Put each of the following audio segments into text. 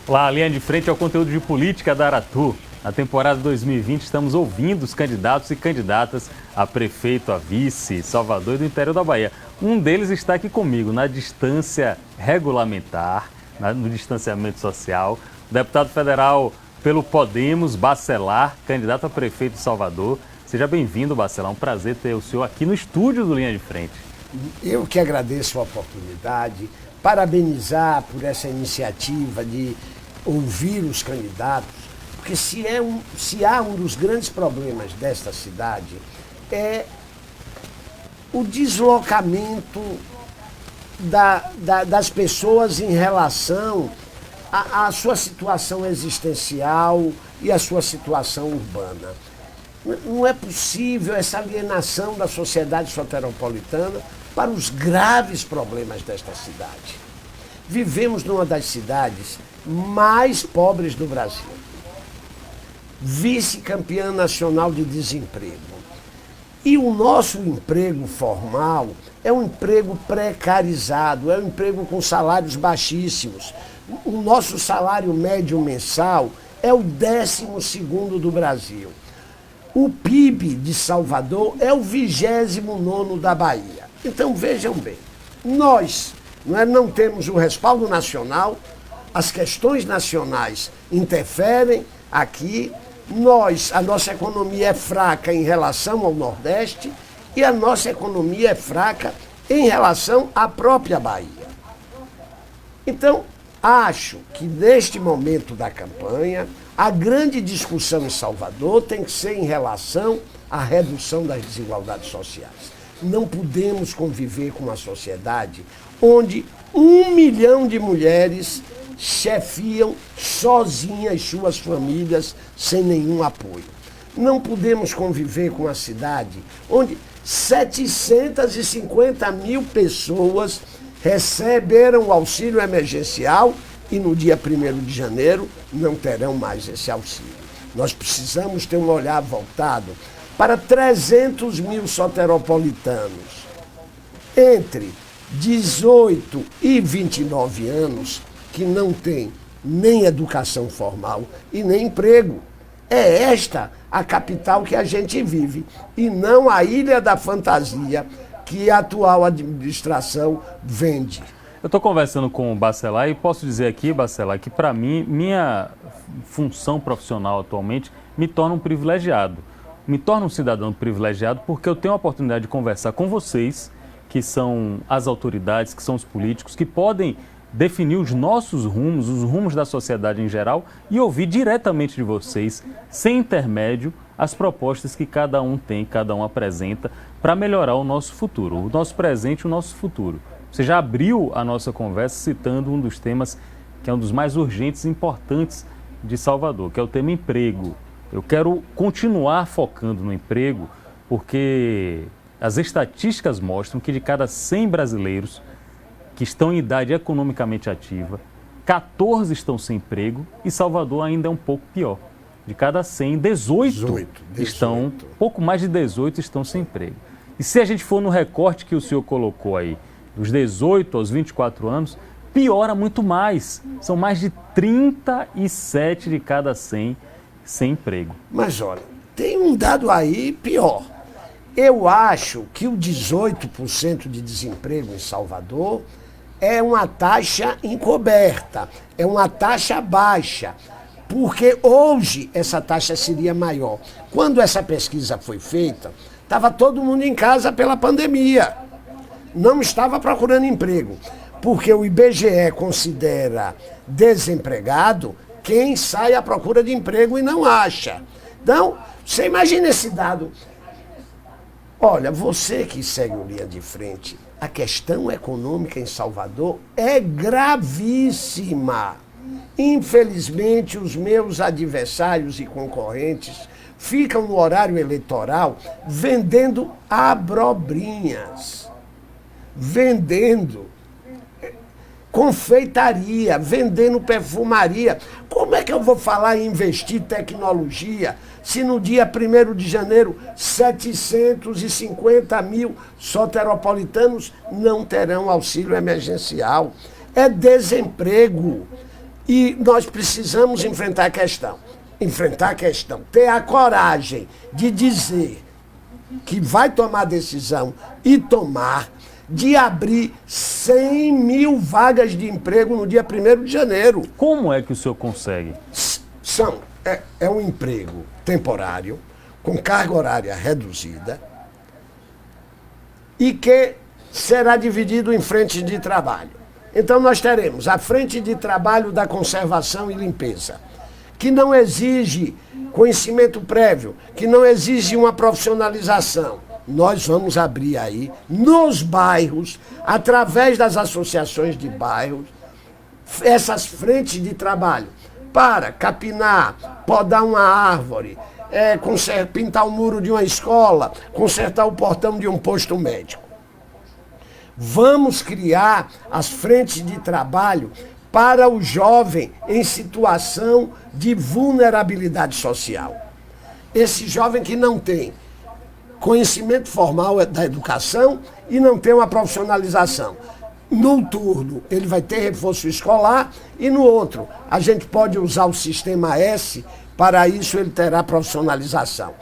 Olá, linha de frente ao conteúdo de política da Aratu. Na temporada 2020, estamos ouvindo os candidatos e candidatas a prefeito, a vice, Salvador e do interior da Bahia. Um deles está aqui comigo, na distância regulamentar, no distanciamento social. O deputado federal pelo Podemos, Bacelar, candidato a prefeito de Salvador. Seja bem-vindo, Bacelar. É um prazer ter o senhor aqui no estúdio do Linha de Frente. Eu que agradeço a oportunidade, parabenizar por essa iniciativa de ouvir os candidatos, porque se há um dos grandes problemas desta cidade é o deslocamento das pessoas em relação à sua situação existencial e à sua situação urbana. Não é possível essa alienação da sociedade soteropolitana para os graves problemas desta cidade. Vivemos numa das cidades mais pobres do Brasil, vice-campeã nacional de desemprego. E o nosso emprego formal é um emprego precarizado, é um emprego com salários baixíssimos. O nosso salário médio mensal é o 12º do Brasil. O PIB de Salvador é o 29º da Bahia. Então vejam bem, nós não temos o respaldo nacional, as questões nacionais interferem aqui, a nossa economia é fraca em relação ao Nordeste e a nossa economia é fraca em relação à própria Bahia. Então, acho que neste momento da campanha, a grande discussão em Salvador tem que ser em relação à redução das desigualdades sociais. Não podemos conviver com uma sociedade onde 1 milhão de mulheres chefiam sozinhas suas famílias sem nenhum apoio. Não podemos conviver com uma cidade onde 750 mil pessoas receberam o auxílio emergencial e no dia 1º de janeiro não terão mais esse auxílio. Nós precisamos ter um olhar voltado para 300 mil soteropolitanos entre 18 e 29 anos que não têm nem educação formal e nem emprego. É esta a capital que a gente vive e não a Ilha da Fantasia que a atual administração vende. Eu estou conversando com o Bacelar e posso dizer aqui, Bacelar, que para mim, minha função profissional atualmente me torna um privilegiado. Me torna um cidadão privilegiado porque eu tenho a oportunidade de conversar com vocês, que são as autoridades, que são os políticos, que podem definir os nossos rumos, os rumos da sociedade em geral e ouvir diretamente de vocês, sem intermédio, as propostas que cada um tem, cada um apresenta para melhorar o nosso futuro, o nosso presente e o nosso futuro. Você já abriu a nossa conversa citando um dos temas que é um dos mais urgentes e importantes de Salvador, que é o tema emprego. Eu quero continuar focando no emprego porque as estatísticas mostram que de cada 100 brasileiros que estão em idade economicamente ativa, 14 estão sem emprego e Salvador ainda é um pouco pior. De cada 100, 18 estão, pouco mais de 18 estão sem emprego. E se a gente for no recorte que o senhor colocou aí, dos 18 aos 24 anos, piora muito mais. São mais de 37 de cada 100 sem emprego. Mas olha, tem um dado aí pior. Eu acho que o 18% de desemprego em Salvador é uma taxa encoberta, é uma taxa baixa, porque hoje essa taxa seria maior. Quando essa pesquisa foi feita, estava todo mundo em casa pela pandemia, não estava procurando emprego, porque o IBGE considera desempregado quem sai à procura de emprego e não acha. Então, você imagina esse dado. Olha, você que segue o Linha de Frente, a questão econômica em Salvador é gravíssima. Infelizmente, os meus adversários e concorrentes ficam no horário eleitoral vendendo abobrinhas, vendendo confeitaria, vendendo perfumaria. Como é que eu vou falar em investir tecnologia se no dia 1º de janeiro 750 mil soteropolitanos não terão auxílio emergencial? É desemprego. E nós precisamos enfrentar a questão. Enfrentar a questão. Ter a coragem de dizer que vai tomar decisão e tomar de abrir 100 mil vagas de emprego no dia 1º de janeiro. Como é que o senhor consegue? É um emprego temporário, com carga horária reduzida, e que será dividido em frentes de trabalho. Então nós teremos a frente de trabalho da conservação e limpeza, que não exige conhecimento prévio, que não exige uma profissionalização. Nós vamos abrir aí, nos bairros, através das associações de bairros, essas frentes de trabalho para capinar, podar uma árvore, pintar o muro de uma escola, consertar o portão de um posto médico. Vamos criar as frentes de trabalho para o jovem em situação de vulnerabilidade social. Esse jovem que não tem conhecimento formal da educação e não tem uma profissionalização. No turno, ele vai ter reforço escolar e no outro, a gente pode usar o sistema S, para isso ele terá profissionalização.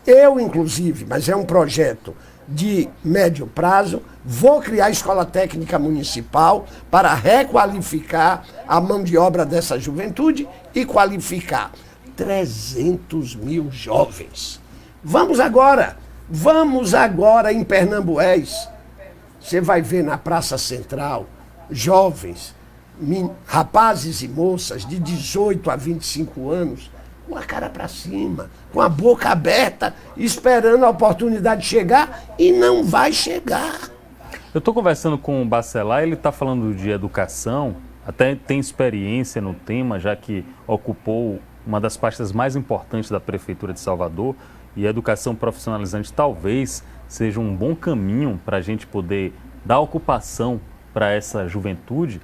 Eu, inclusive, mas é um projeto de médio prazo, vou criar a Escola Técnica Municipal para requalificar a mão de obra dessa juventude e qualificar 300 mil jovens. Vamos agora em Pernambués. Você vai ver na Praça Central jovens, rapazes e moças de 18 a 25 anos, com a cara para cima, com a boca aberta, esperando a oportunidade chegar, e não vai chegar. Eu estou conversando com o Bacelar, ele está falando de educação, até tem experiência no tema, já que ocupou uma das pastas mais importantes da Prefeitura de Salvador, e a educação profissionalizante talvez seja um bom caminho para a gente poder dar ocupação para essa juventude.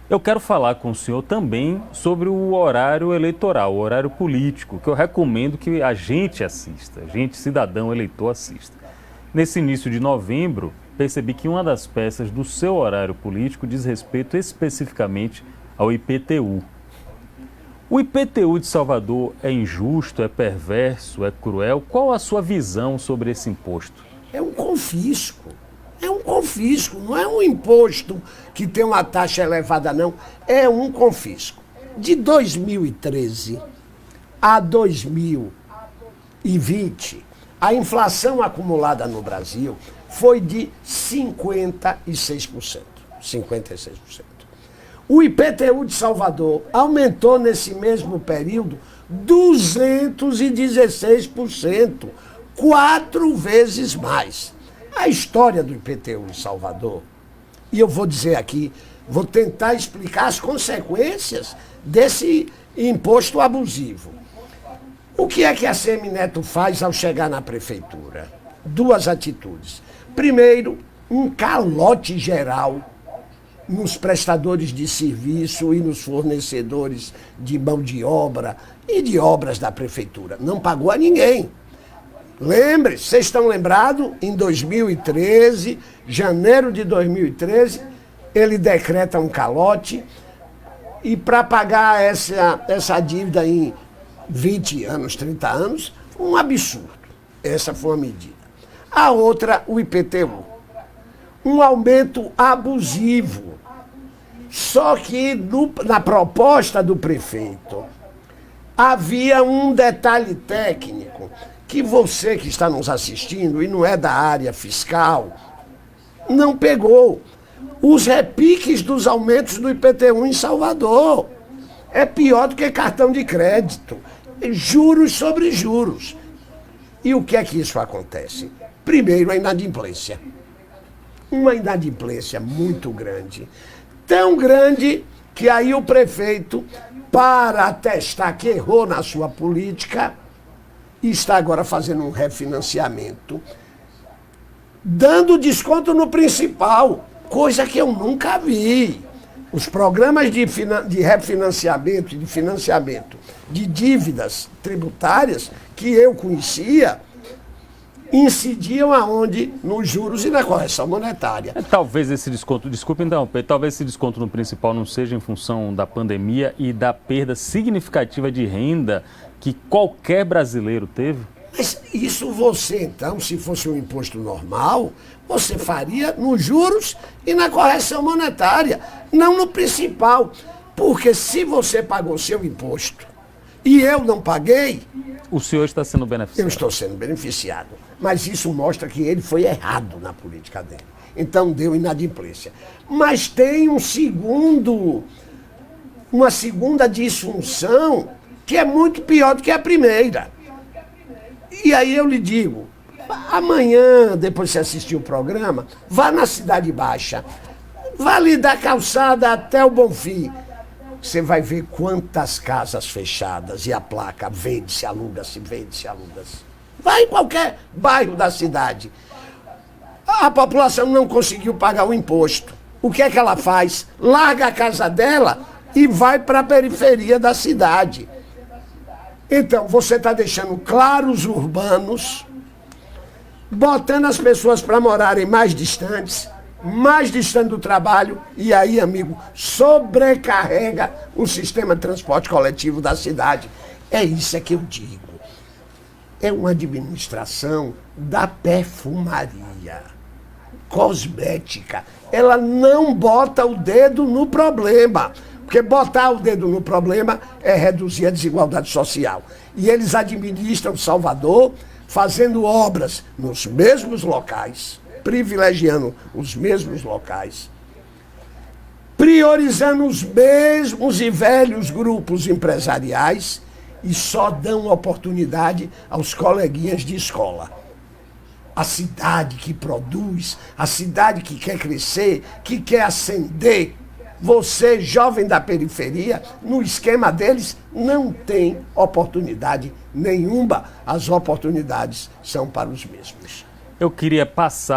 Eu quero falar com o senhor também sobre o horário eleitoral, o horário político, que eu recomendo que a gente assista, cidadão eleitor assista. Nesse início de novembro, percebi que uma das peças do seu horário político diz respeito especificamente ao IPTU. O IPTU de Salvador é injusto, é perverso, é cruel? Qual a sua visão sobre esse imposto? É um confisco. É um confisco, não é um imposto que tem uma taxa elevada, não. É um confisco. De 2013 a 2020, a inflação acumulada no Brasil foi de 56%. 56%. O IPTU de Salvador aumentou nesse mesmo período 216%, 4 vezes mais. A história do IPTU em Salvador, e eu vou dizer aqui, vou tentar explicar as consequências desse imposto abusivo. O que é que a Semineto faz ao chegar na prefeitura? 2 atitudes. Primeiro, um calote geral nos prestadores de serviço e nos fornecedores de mão de obra e de obras da prefeitura. Não pagou a ninguém. Lembre, vocês estão lembrados? Em 2013, janeiro de 2013, ele decreta um calote e para pagar essa dívida em 20 anos, 30 anos, um absurdo. Essa foi uma medida. A outra, o IPTU. Um aumento abusivo. Só que na proposta do prefeito havia um detalhe técnico que você que está nos assistindo e não é da área fiscal, não pegou. Os repiques dos aumentos do IPTU em Salvador. É pior do que cartão de crédito. Juros sobre juros. E o que é que isso acontece? Primeiro, a inadimplência. Uma inadimplência muito grande. Tão grande que aí o prefeito, para atestar que errou na sua política, está agora fazendo um refinanciamento, dando desconto no principal, coisa que eu nunca vi. Os programas de refinanciamento e de financiamento de dívidas tributárias que eu conhecia, incidiam aonde? Nos juros e na correção monetária. Talvez esse desconto, desculpe interromper, talvez esse desconto no principal não seja em função da pandemia e da perda significativa de renda que qualquer brasileiro teve? Mas isso você, então, se fosse um imposto normal, você faria nos juros e na correção monetária, não no principal. Porque se você pagou seu imposto e eu não paguei... O senhor está sendo beneficiado. Eu estou sendo beneficiado. Mas isso mostra que ele foi errado na política dele. Então deu inadimplência. Mas tem uma segunda disfunção que é muito pior do que a primeira. E aí eu lhe digo, amanhã, depois de você assistir o programa, vá na Cidade Baixa, vá ali da calçada até o Bonfim. Você vai ver quantas casas fechadas e a placa vende-se, aluga-se, vende-se, aluga-se. Vai em qualquer bairro da cidade. A população não conseguiu pagar o imposto. O que é que ela faz? Larga a casa dela e vai para a periferia da cidade. Então, você está deixando claros urbanos, botando as pessoas para morarem mais distante do trabalho, e aí, amigo, sobrecarrega o sistema de transporte coletivo da cidade. É isso que eu digo. É uma administração da perfumaria, cosmética. Ela não bota o dedo no problema. Porque botar o dedo no problema é reduzir a desigualdade social. E eles administram Salvador fazendo obras nos mesmos locais, privilegiando os mesmos locais, priorizando os mesmos e velhos grupos empresariais e só dão oportunidade aos coleguinhas de escola. A cidade que produz, a cidade que quer crescer, que quer ascender. Você, jovem da periferia, no esquema deles, não tem oportunidade nenhuma. As oportunidades são para os mesmos. Eu queria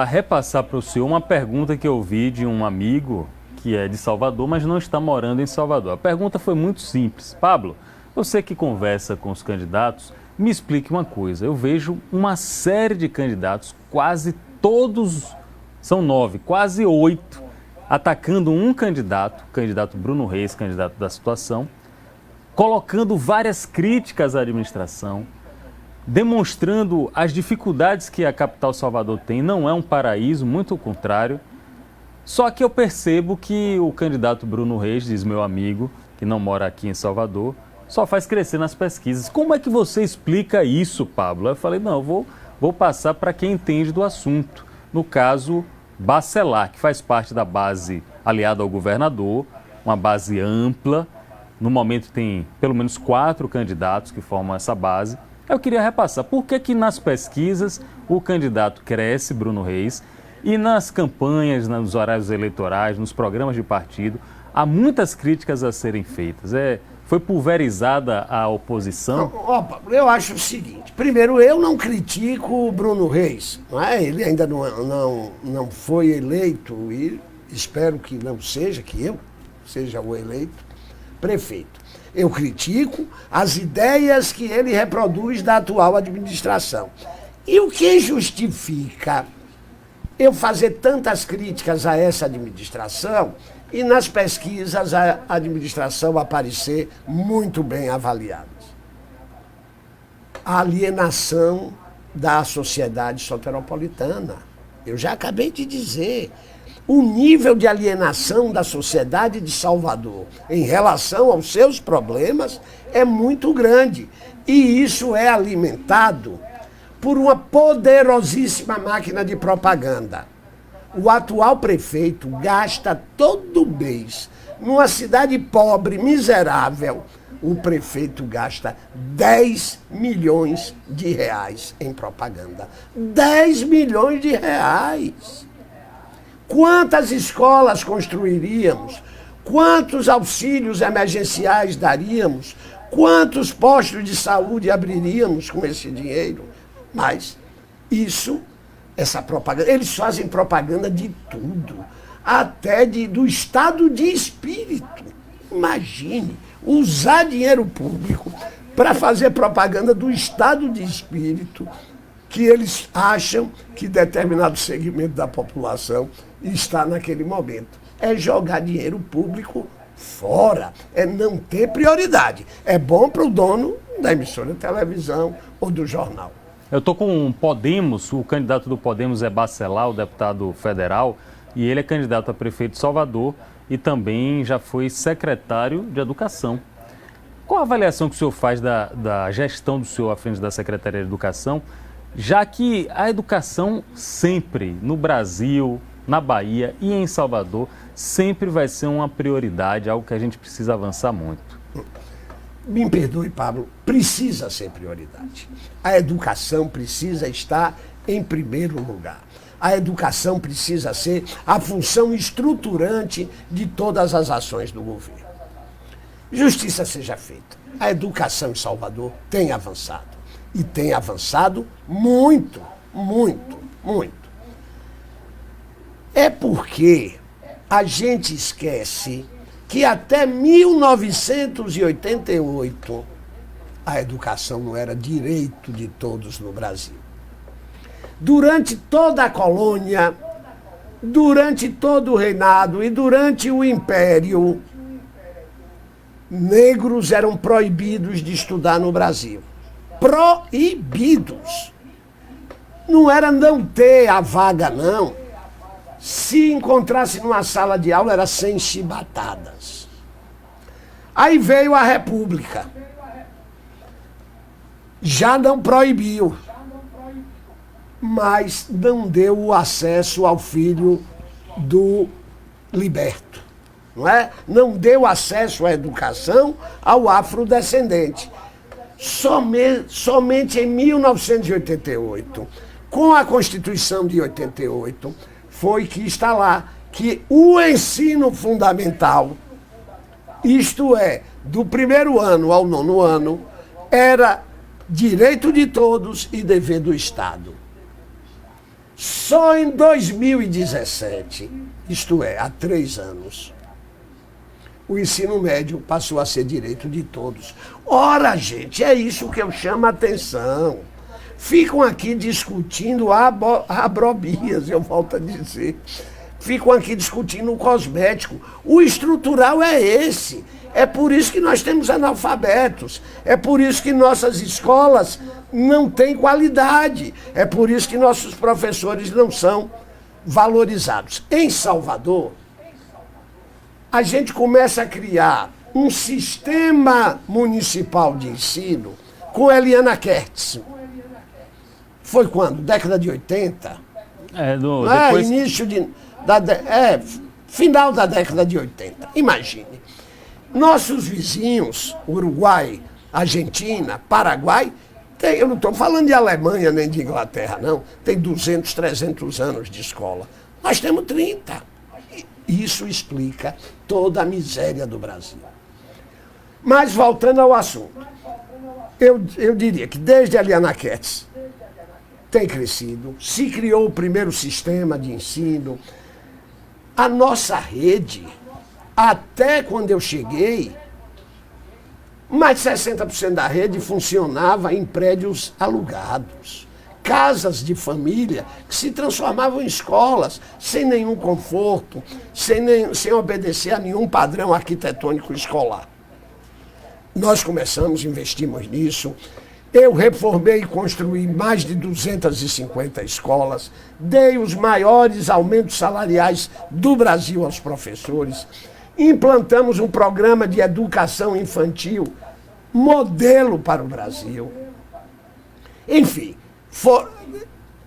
repassar para o senhor uma pergunta que eu vi de um amigo que é de Salvador, mas não está morando em Salvador. A pergunta foi muito simples. Pablo, você que conversa com os candidatos, me explique uma coisa. Eu vejo uma série de candidatos, quase todos, são 9, quase 8, atacando um candidato, o candidato Bruno Reis, candidato da situação, colocando várias críticas à administração, demonstrando as dificuldades que a capital Salvador tem. Não é um paraíso, muito ao contrário. Só que eu percebo que o candidato Bruno Reis, diz meu amigo, que não mora aqui em Salvador, só faz crescer nas pesquisas. Como é que você explica isso, Pablo? Eu falei, não, eu vou passar para quem entende do assunto. No caso, Bacelar, que faz parte da base aliada ao governador, uma base ampla. No momento tem pelo menos 4 candidatos que formam essa base. Eu queria repassar por que nas pesquisas o candidato cresce, Bruno Reis, e nas campanhas, nos horários eleitorais, nos programas de partido, há muitas críticas a serem feitas. Foi pulverizada a oposição? Pablo, eu acho o seguinte. Primeiro, eu não critico o Bruno Reis. Não é? Ele ainda não foi eleito e espero que não seja, que eu seja o eleito prefeito. Eu critico as ideias que ele reproduz da atual administração. E o que justifica eu fazer tantas críticas a essa administração e nas pesquisas a administração aparecer muito bem avaliada? A alienação da sociedade soteropolitana. Eu já acabei de dizer. O nível de alienação da sociedade de Salvador em relação aos seus problemas é muito grande. E isso é alimentado por uma poderosíssima máquina de propaganda. O atual prefeito gasta todo mês, numa cidade pobre, miserável, o prefeito gasta 10 milhões de reais em propaganda. 10 milhões de reais! Quantas escolas construiríamos? Quantos auxílios emergenciais daríamos? Quantos postos de saúde abriríamos com esse dinheiro? Mas essa propaganda, eles fazem propaganda de tudo, até do estado de espírito. Imagine, usar dinheiro público para fazer propaganda do estado de espírito que eles acham que determinado segmento da população está naquele momento. É jogar dinheiro público fora, é não ter prioridade. É bom para o dono da emissora de televisão ou do jornal. Eu estou com o Podemos, o candidato do Podemos é Bacelar, o deputado federal, e ele é candidato a prefeito de Salvador e também já foi secretário de Educação. Qual a avaliação que o senhor faz da gestão do senhor à frente da Secretaria de Educação, já que a educação sempre, no Brasil, na Bahia e em Salvador, sempre vai ser uma prioridade, algo que a gente precisa avançar muito? Me perdoe, Pablo, precisa ser prioridade. A educação precisa estar em primeiro lugar. A educação precisa ser a função estruturante de todas as ações do governo. Justiça seja feita. A educação em Salvador tem avançado. E tem avançado muito, muito, muito. É porque a gente esquece que até 1988 a educação não era direito de todos no Brasil. Durante toda a colônia, durante todo o reinado e durante o império, negros eram proibidos de estudar no Brasil. Proibidos. Não era não ter a vaga, não. Se encontrasse numa sala de aula, era sem chibatadas. Aí veio a República. Já não proibiu, mas não deu o acesso ao filho do liberto. Não é? Não deu acesso à educação ao afrodescendente. Somente em 1988, com a Constituição de 88, foi que está lá que o ensino fundamental, isto é, do primeiro ano ao 9º ano, era direito de todos e dever do Estado. Só em 2017, isto é, há 3 anos, o ensino médio passou a ser direito de todos. Ora, gente, é isso que eu chamo a atenção. Ficam aqui discutindo abrobias, eu volto a dizer. Ficam aqui discutindo o cosmético. O estrutural é esse. É por isso que nós temos analfabetos. É por isso que nossas escolas não têm qualidade. É por isso que nossos professores não são valorizados. Em Salvador, a gente começa a criar um sistema municipal de ensino com Eliana Kertz. Foi quando? Década de 80? Depois... final da década de 80. Imagine. Nossos vizinhos, Uruguai, Argentina, Paraguai, eu não estou falando de Alemanha nem de Inglaterra, não. Tem 200, 300 anos de escola. Nós temos 30. Isso explica toda a miséria do Brasil. Mas voltando ao assunto, eu diria que desde a Eliana Kertz tem crescido, se criou o primeiro sistema de ensino. A nossa rede, até quando eu cheguei, mais de 60% da rede funcionava em prédios alugados. Casas de família que se transformavam em escolas, sem nenhum conforto, sem obedecer a nenhum padrão arquitetônico escolar. Nós começamos, investimos nisso. Eu reformei e construí mais de 250 escolas, dei os maiores aumentos salariais do Brasil aos professores, implantamos um programa de educação infantil, modelo para o Brasil. Enfim,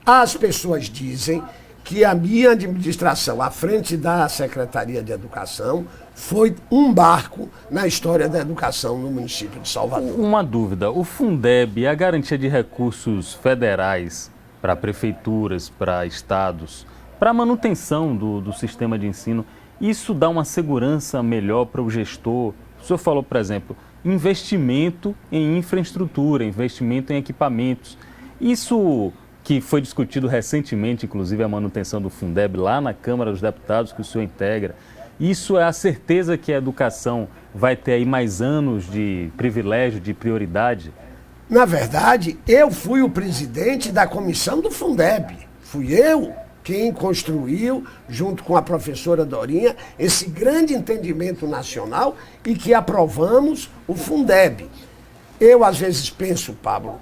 as pessoas dizem que a minha administração, à frente da Secretaria de Educação, foi um barco na história da educação no município de Salvador. Uma dúvida, o Fundeb, a garantia de recursos federais para prefeituras, para estados, para a manutenção do sistema de ensino, isso dá uma segurança melhor para o gestor? O senhor falou, por exemplo, investimento em infraestrutura, investimento em equipamentos. Isso que foi discutido recentemente, inclusive a manutenção do Fundeb lá na Câmara dos Deputados, que o senhor integra, isso é a certeza que a educação vai ter aí mais anos de privilégio, de prioridade? Na verdade, eu fui o presidente da comissão do Fundeb. Fui eu quem construiu, junto com a professora Dorinha, esse grande entendimento nacional e que aprovamos o Fundeb. Eu, às vezes, penso, Pablo,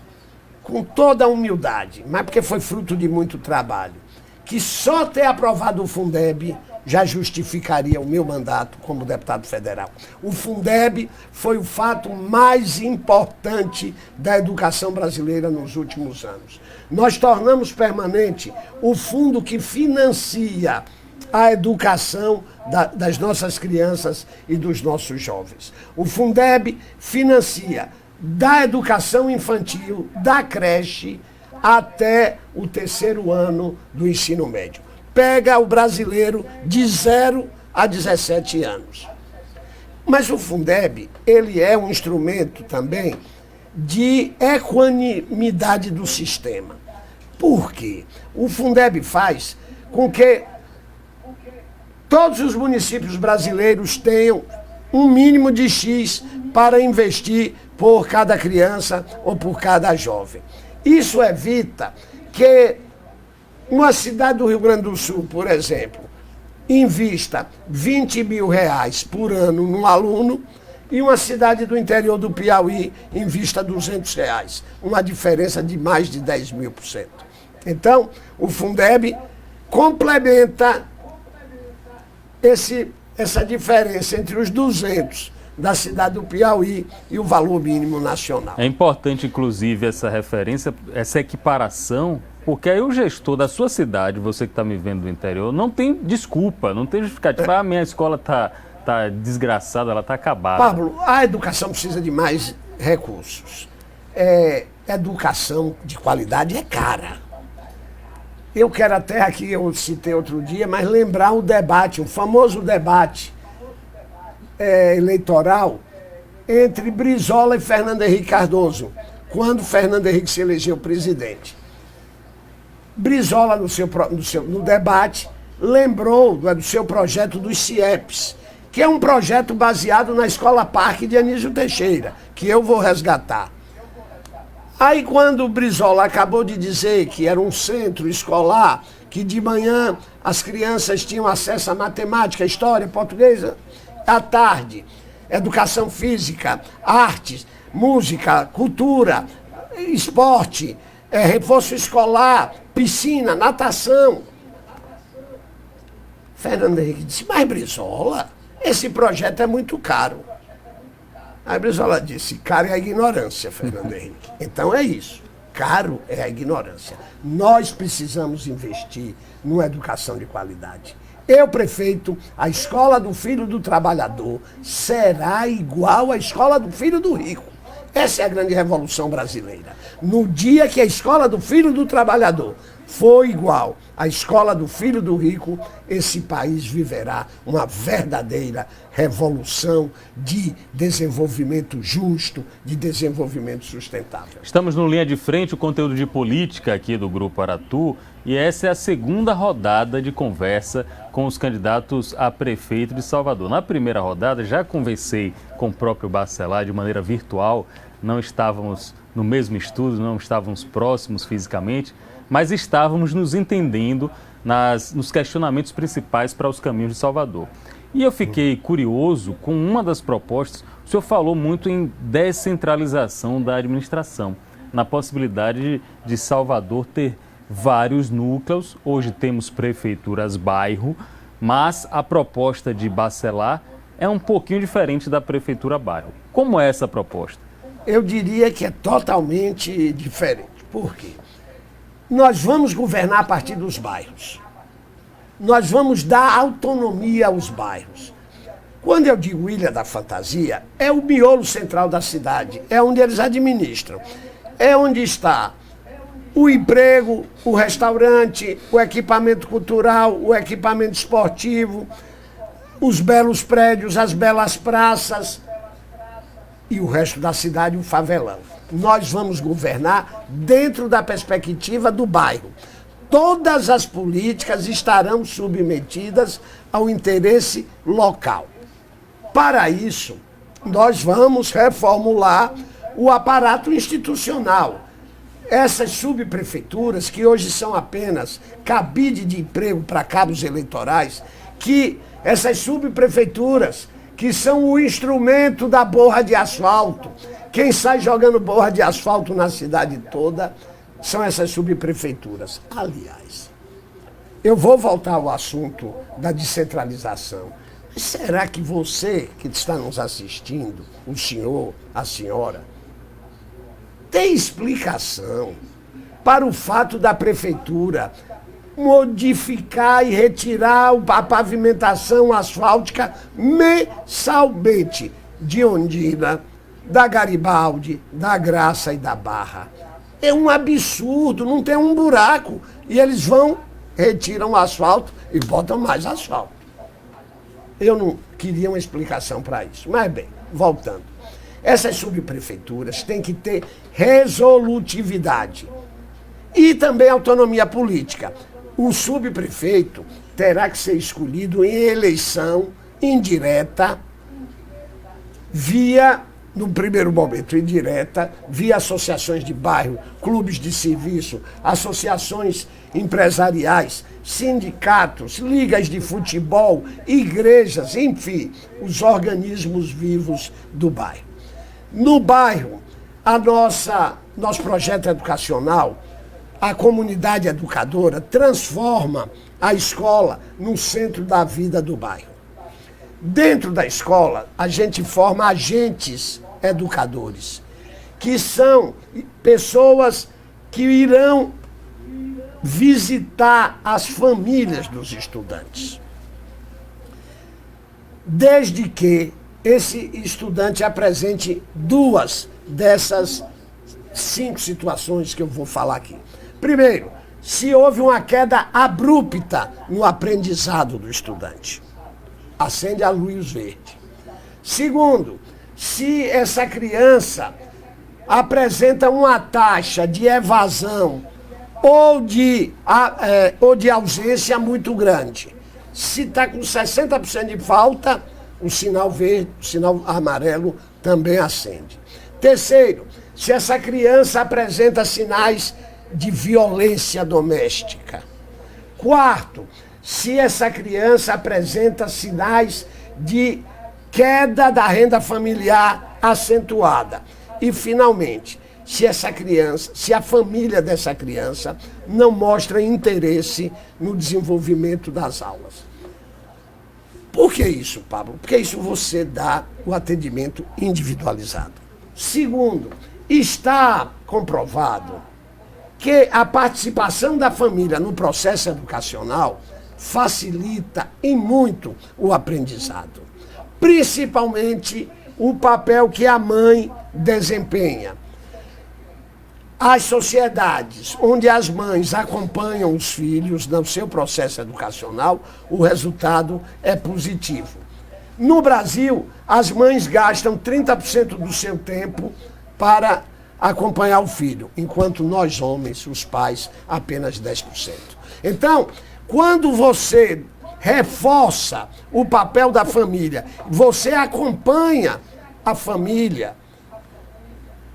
com toda a humildade, mas porque foi fruto de muito trabalho, que só ter aprovado o Fundeb já justificaria o meu mandato como deputado federal. O Fundeb foi o fato mais importante da educação brasileira nos últimos anos. Nós tornamos permanente o fundo que financia a educação das nossas crianças e dos nossos jovens. O Fundeb financia da educação infantil, da creche, até o 3º ano do ensino médio. Pega o brasileiro de 0 a 17 anos. Mas o Fundeb, ele é um instrumento também de equanimidade do sistema. Por quê? O Fundeb faz com que todos os municípios brasileiros tenham um mínimo de X para investir por cada criança ou por cada jovem. Isso evita que uma cidade do Rio Grande do Sul, por exemplo, invista R$20 mil por ano num aluno e uma cidade do interior do Piauí invista R$200. Uma diferença de mais de 10.000%. Então, o Fundeb complementa essa diferença entre os 200 da cidade do Piauí e o valor mínimo nacional. É importante, inclusive, essa referência, essa equiparação, porque aí o gestor da sua cidade, você que está me vendo do interior, não tem desculpa, não tem justificativa. Minha escola tá desgraçada, ela está acabada. Pablo, a educação precisa de mais recursos. Educação de qualidade é cara. Eu quero até aqui, eu citei outro dia, mas lembrar o debate, o famoso debate eleitoral entre Brizola e Fernando Henrique Cardoso, quando Fernando Henrique se elegeu presidente. Brizola, no debate, lembrou do seu projeto dos CIEPs, que é um projeto baseado na Escola Parque de Anísio Teixeira, que eu vou resgatar. Aí, quando o Brizola acabou de dizer que era um centro escolar, que de manhã as crianças tinham acesso à matemática, história, portuguesa, à tarde, educação física, artes, música, cultura, esporte, reforço escolar, piscina, natação. Fernando Henrique disse, mas Brizola, esse projeto é muito caro. Aí Brizola disse, caro é a ignorância, Fernando Henrique. Então é isso, caro é a ignorância. Nós precisamos investir numa educação de qualidade. Eu, prefeito, a escola do filho do trabalhador será igual à escola do filho do rico. Essa é a grande revolução brasileira. No dia que a escola do filho do trabalhador for igual à escola do filho do rico, esse país viverá uma verdadeira revolução de desenvolvimento justo, de desenvolvimento sustentável. Estamos no Linha de Frente, o conteúdo de política aqui do Grupo Aratu, e essa é a segunda rodada de conversa com os candidatos a prefeito de Salvador. Na primeira rodada, já conversei com o próprio Bacelar de maneira virtual, não estávamos no mesmo estúdio, não estávamos próximos fisicamente, mas estávamos nos entendendo nos questionamentos principais para os caminhos de Salvador. E eu fiquei curioso com uma das propostas. O senhor falou muito em descentralização da administração, na possibilidade de Salvador ter vários núcleos. Hoje temos prefeituras bairro, mas a proposta de Bacelar é um pouquinho diferente da prefeitura bairro. Como é essa proposta? Eu diria que é totalmente diferente. Por quê? Nós vamos governar a partir dos bairros. Nós vamos dar autonomia aos bairros. Quando eu digo Ilha da Fantasia, é o miolo central da cidade, é onde eles administram. É onde está o emprego, o restaurante, o equipamento cultural, o equipamento esportivo, os belos prédios, as belas praças e o resto da cidade, o favelão. Nós vamos governar dentro da perspectiva do bairro. Todas as políticas estarão submetidas ao interesse local. Para isso, nós vamos reformular o aparato institucional. Essas subprefeituras, que hoje são apenas cabide de emprego para cabos eleitorais, que essas subprefeituras, que são o instrumento da borra de asfalto, quem sai jogando borra de asfalto na cidade toda, são essas subprefeituras. Aliás, eu vou voltar ao assunto da descentralização. Será que você, que está nos assistindo, o senhor, a senhora, tem explicação para o fato da prefeitura modificar e retirar a pavimentação asfáltica mensalmente de Ondina, da Garibaldi, da Graça e da Barra? É um absurdo, não tem um buraco. E eles vão, retiram o asfalto e botam mais asfalto. Eu não queria uma explicação para isso. Mas bem, voltando. Essas subprefeituras têm que ter resolutividade e também autonomia política. O subprefeito terá que ser escolhido em eleição indireta, no primeiro momento indireta, via associações de bairro, clubes de serviço, associações empresariais, sindicatos, ligas de futebol, igrejas, enfim, os organismos vivos do bairro. No bairro, nosso projeto educacional, a comunidade educadora, transforma a escola no centro da vida do bairro. Dentro da escola, a gente forma agentes educadores, que são pessoas que irão visitar as famílias dos estudantes. Desde que esse estudante apresente 2 dessas 5 situações que eu vou falar aqui. Primeiro, se houve uma queda abrupta no aprendizado do estudante, acende a luz verde. Segundo, se essa criança apresenta uma taxa de evasão ou de ausência muito grande. Se está com 60% de falta, o sinal verde, o sinal amarelo também acende. Terceiro, se essa criança apresenta sinais de violência doméstica. Quarto, se essa criança apresenta sinais de queda da renda familiar acentuada. E, finalmente, se a família dessa criança não mostra interesse no desenvolvimento das aulas. Por que isso, Pablo? Porque isso você dá o atendimento individualizado. Segundo, está comprovado que a participação da família no processo educacional facilita em muito o aprendizado. Principalmente o papel que a mãe desempenha. As sociedades onde as mães acompanham os filhos no seu processo educacional, o resultado é positivo. No Brasil, as mães gastam 30% do seu tempo para acompanhar o filho, enquanto nós homens, os pais, apenas 10%. Então, quando você reforça o papel da família, você acompanha a família,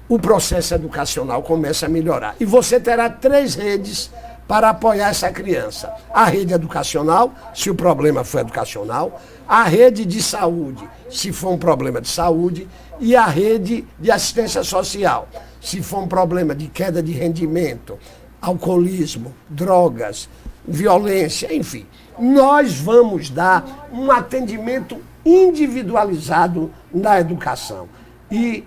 o processo educacional começa a melhorar. E você terá 3 redes para apoiar essa criança. A rede educacional, se o problema for educacional, a rede de saúde, se for um problema de saúde, e a rede de assistência social, se for um problema de queda de rendimento, alcoolismo, drogas, violência, enfim. Nós vamos dar um atendimento individualizado na educação. E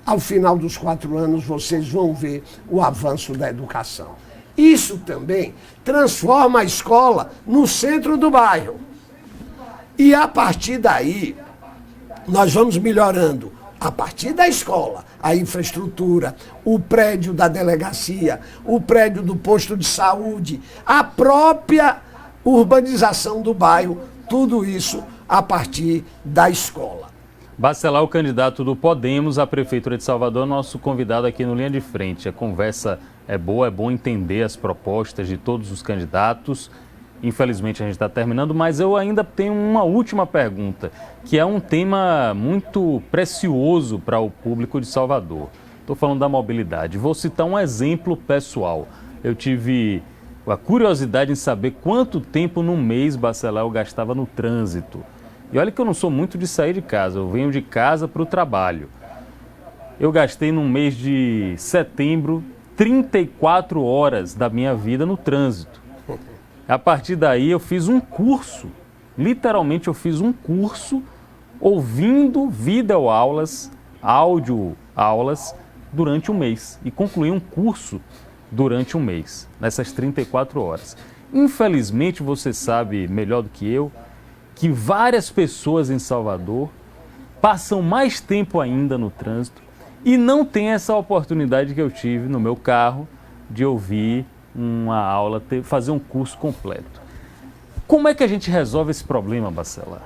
ao final dos 4 anos, vocês vão ver o avanço da educação. Isso também transforma a escola no centro do bairro. E a partir daí, nós vamos melhorando, a partir da escola, a infraestrutura, o prédio da delegacia, o prédio do posto de saúde, a própria urbanização do bairro, tudo isso a partir da escola. Bacelar, o candidato do Podemos à Prefeitura de Salvador, nosso convidado aqui no Linha de Frente. A conversa é boa, é bom entender as propostas de todos os candidatos. Infelizmente a gente está terminando, mas eu ainda tenho uma última pergunta, que é um tema muito precioso para o público de Salvador. Estou falando da mobilidade. Vou citar um exemplo pessoal. Eu tive a curiosidade em saber quanto tempo no mês, Bacelar, eu gastava no trânsito. E olha que eu não sou muito de sair de casa, eu venho de casa para o trabalho. Eu gastei no mês de setembro 34 horas da minha vida no trânsito. A partir daí eu fiz um curso, literalmente eu fiz um curso ouvindo videoaulas, áudio-aulas durante um mês. E concluí um curso durante um mês, nessas 34 horas. Infelizmente, você sabe melhor do que eu, que várias pessoas em Salvador passam mais tempo ainda no trânsito e não têm essa oportunidade que eu tive no meu carro de ouvir uma aula, fazer um curso completo. Como é que a gente resolve esse problema, Bacelar?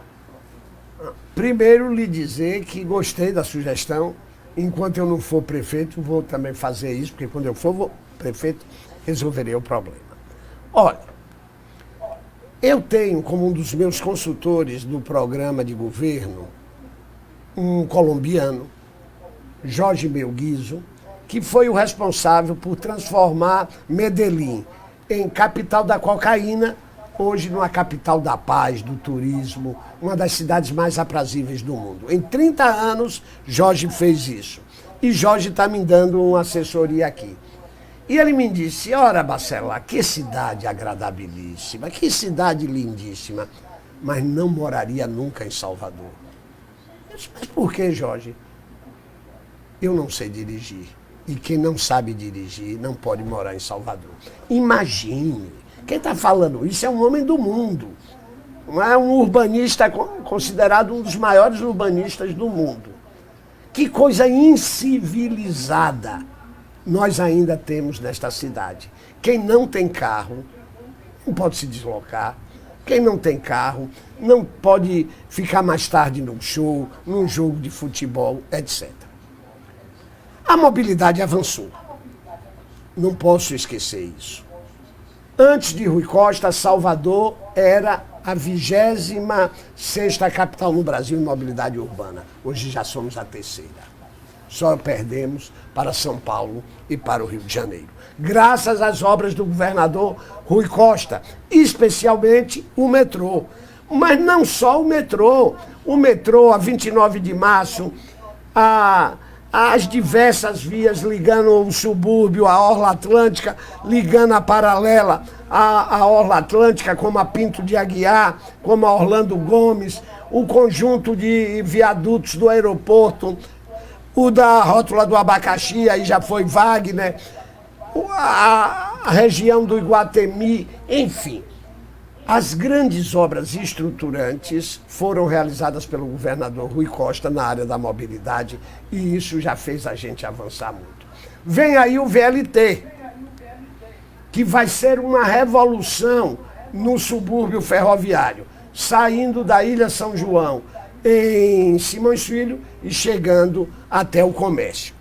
Primeiro, lhe dizer que gostei da sugestão. Enquanto eu não for prefeito, vou também fazer isso, porque quando eu for prefeito, resolverei o problema. Olha, eu tenho como um dos meus consultores do programa de governo um colombiano, Jorge Melguizo, que foi o responsável por transformar Medellín em capital da cocaína, hoje numa capital da paz, do turismo, uma das cidades mais aprazíveis do mundo. Em 30 anos, Jorge fez isso. E Jorge está me dando uma assessoria aqui. E ele me disse, ora, Bacelar, que cidade agradabilíssima, que cidade lindíssima, mas não moraria nunca em Salvador. Eu disse, mas por que, Jorge? Eu não sei dirigir. E quem não sabe dirigir não pode morar em Salvador. Imagine, quem está falando isso é um homem do mundo. Não é um urbanista considerado um dos maiores urbanistas do mundo. Que coisa incivilizada nós ainda temos nesta cidade. Quem não tem carro não pode se deslocar. Quem não tem carro não pode ficar mais tarde num show, num jogo de futebol, etc. A mobilidade avançou. Não posso esquecer isso. Antes de Rui Costa, Salvador era a 26ª capital no Brasil em mobilidade urbana. Hoje já somos a 3ª. Só perdemos para São Paulo e para o Rio de Janeiro. Graças às obras do governador Rui Costa, especialmente o metrô. Mas não só o metrô, a 29 de março, as diversas vias ligando o subúrbio, a Orla Atlântica, ligando a paralela à Orla Atlântica, como a Pinto de Aguiar, como a Orlando Gomes, o conjunto de viadutos do aeroporto, o da rótula do Abacaxi, aí já foi Wagner, a região do Iguatemi, enfim. As grandes obras estruturantes foram realizadas pelo governador Rui Costa na área da mobilidade e isso já fez a gente avançar muito. Vem aí o VLT, que vai ser uma revolução no subúrbio ferroviário, saindo da Ilha São João em Simões Filho e chegando até o comércio.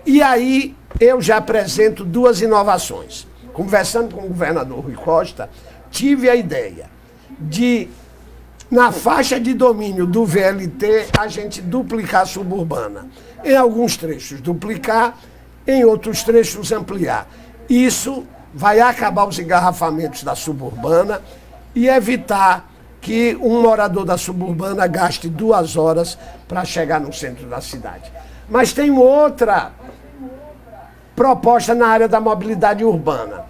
E aí eu já apresento duas inovações. Conversando com o governador Rui Costa, tive a ideia de, na faixa de domínio do VLT, a gente duplicar a suburbana. Em alguns trechos duplicar, em outros trechos ampliar. Isso vai acabar os engarrafamentos da suburbana e evitar que um morador da suburbana gaste 2 horas para chegar no centro da cidade. Mas tem outra proposta na área da mobilidade urbana.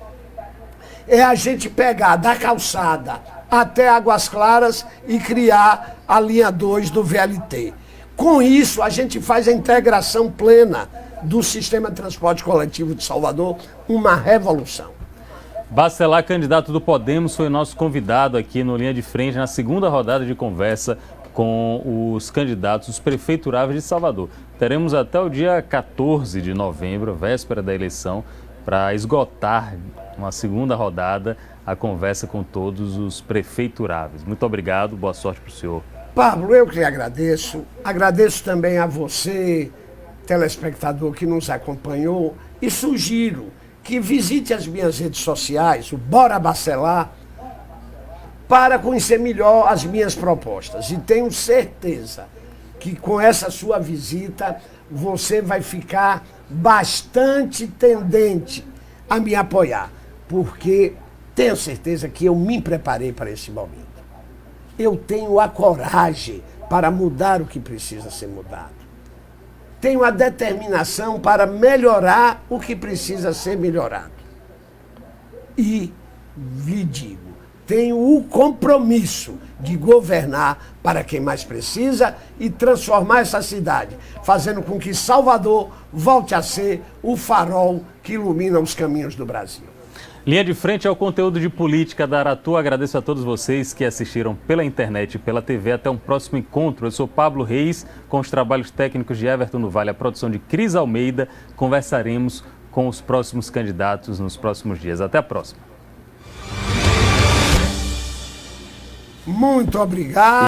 É a gente pegar da calçada até Águas Claras e criar a linha 2 do VLT. Com isso, a gente faz a integração plena do sistema de transporte coletivo de Salvador, uma revolução. Bacelar, candidato do Podemos, foi nosso convidado aqui no Linha de Frente, na segunda rodada de conversa com os candidatos, os prefeituráveis de Salvador. Teremos até o dia 14 de novembro, véspera da eleição, para esgotar uma segunda rodada a conversa com todos os prefeituráveis. Muito obrigado, boa sorte para o senhor. Pablo, eu que agradeço. Agradeço também a você, telespectador que nos acompanhou, e sugiro que visite as minhas redes sociais, o Bora Bacelar, para conhecer melhor as minhas propostas. E tenho certeza que com essa sua visita você vai ficar bastante tendente a me apoiar, porque tenho certeza que eu me preparei para esse momento. Eu tenho a coragem para mudar o que precisa ser mudado. Tenho a determinação para melhorar o que precisa ser melhorado. E lhe digo, tenho o compromisso de governar para quem mais precisa e transformar essa cidade, fazendo com que Salvador volte a ser o farol que ilumina os caminhos do Brasil. Linha de Frente é o conteúdo de política da Aratu. Agradeço a todos vocês que assistiram pela internet e pela TV. Até um próximo encontro. Eu sou Pablo Reis, com os trabalhos técnicos de Everton do Vale, a produção de Cris Almeida. Conversaremos com os próximos candidatos nos próximos dias. Até a próxima. Muito obrigado.